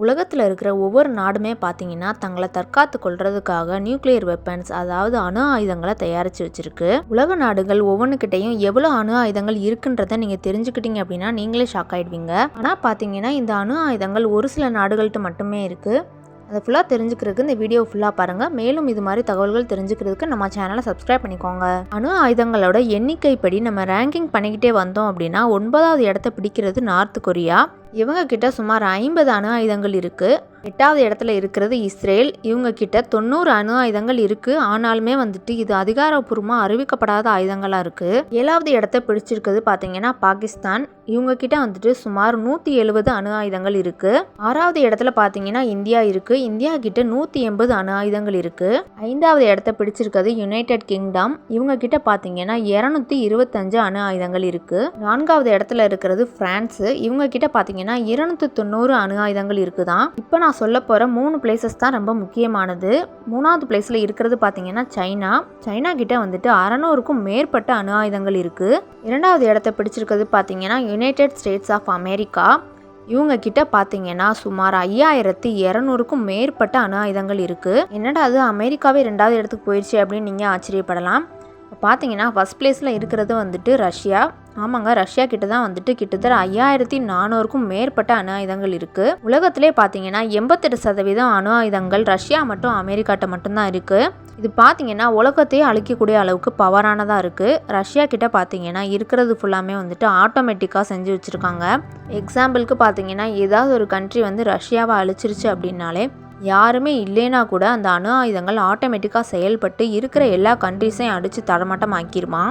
உலகத்தில் இருக்கிற ஒவ்வொரு நாடுமே பார்த்தீங்கன்னா தங்களை தற்காத்து கொள்றதுக்காக நியூக்ளியர் வெப்பன்ஸ், அதாவது அணு ஆயுதங்களை தயாரித்து வச்சிருக்கு. உலக நாடுகள் ஒவ்வொன்றுக்கிட்டையும் எவ்வளோ அணு ஆயுதங்கள் இருக்குன்றதை நீங்கள் தெரிஞ்சுக்கிட்டீங்க அப்படின்னா நீங்களே ஷாக் ஆகிடுவீங்க. ஆனால் பார்த்தீங்கன்னா இந்த அணு ஆயுதங்கள் ஒரு சில நாடுகள்கிட்ட மட்டுமே இருக்குது. அதை ஃபுல்லாக தெரிஞ்சுக்கிறதுக்கு இந்த வீடியோ ஃபுல்லாக பாருங்கள். மேலும் இது மாதிரி தகவல்கள் தெரிஞ்சுக்கிறதுக்கு நம்ம சேனலை சப்ஸ்கிரைப் பண்ணிக்கோங்க. அணு ஆயுதங்களோட எண்ணிக்கைப்படி நம்ம ரேங்கிங் பண்ணிக்கிட்டே வந்தோம் அப்படின்னா 9வது இடத்த பிடிக்கிறது நார்த் கொரியா. இவங்க கிட்ட சுமார் 50 அணு ஆயுதங்கள் இருக்குது. 8வது இடத்துல இருக்கிறது இஸ்ரேல். இவங்க கிட்ட 90 அணு ஆயுதங்கள் இருக்குது. ஆனாலுமே இது அதிகாரப்பூர்வமாக அறிவிக்கப்படாத ஆயுதங்களாக இருக்குது. 7வது இடத்த பிடிச்சிருக்கிறது பார்த்தீங்கன்னா பாகிஸ்தான். இவங்க கிட்ட சுமார் 170 அணு ஆயுதங்கள் இருக்குது. 6வது இடத்துல பார்த்தீங்கன்னா இந்தியா இருக்குது. இந்தியா கிட்ட 180 அணு ஆயுதங்கள் இருக்குது. 5வது இடத்த பிடிச்சிருக்கிறது யுனைடெட் கிங்டம். இவங்க கிட்ட பார்த்தீங்கன்னா 225 அணு ஆயுதங்கள் இருக்குது. 4வது இடத்துல இருக்கிறது பிரான்ஸ். இவங்க கிட்ட பார்த்தீங்கன்னா 290 அணு ஆயுதங்கள் இருக்குதான். இப்போ நான் சொல்ல போகிற 3 பிளேசஸ் தான் ரொம்ப முக்கியமானது. 3வது பிளேஸில் இருக்கிறது பார்த்தீங்கன்னா சைனா கிட்ட 600க்கும் மேற்பட்ட அணு ஆயுதங்கள் இருக்குது. 2வது இடத்த பிடிச்சிருக்கிறது பார்த்தீங்கன்னா யுனைடெட் ஸ்டேட்ஸ் ஆஃப் அமெரிக்கா. இவங்க கிட்ட பார்த்தீங்கன்னா சுமார் 5200க்கும் மேற்பட்ட அணு ஆயுதங்கள் இருக்குது. என்னடா அது அமெரிக்காவே 2வது இடத்துக்கு போயிடுச்சு அப்படின்னு நீங்கள் ஆச்சரியப்படலாம். பார்த்தீங்கன்னா ஃபர்ஸ்ட் பிளேஸில் இருக்கிறது ரஷ்யா. ஆமாங்க, ரஷ்யா கிட்ட தான் கிட்டத்தட்ட 5400க்கும் மேற்பட்ட அணு ஆயுதங்கள் இருக்குது. உலகத்திலே பார்த்தீங்கன்னா 88% அணு ஆயுதங்கள் ரஷ்யா மற்றும் அமெரிக்காட்ட மட்டும்தான் இருக்குது. இது பார்த்தீங்கன்னா உலகத்தையே அழிக்கக்கூடிய அளவுக்கு பவரானதாக இருக்குது. ரஷ்யா கிட்ட பார்த்தீங்கன்னா இருக்கிறது ஃபுல்லாமே ஆட்டோமேட்டிக்காக செஞ்சு வச்சுருக்காங்க. எக்ஸாம்பிளுக்கு பார்த்தீங்கன்னா ஏதாவது ஒரு கண்ட்ரி ரஷ்யாவை அழிச்சிருச்சு அப்படின்னாலே யாருமே இல்லைனா கூட அந்த அணு ஆயுதங்கள் ஆட்டோமேட்டிக்காக செயல்பட்டு இருக்கிற எல்லா கண்ட்ரிஸையும் அடித்து தரமாட்டம் ஆக்கிருமா.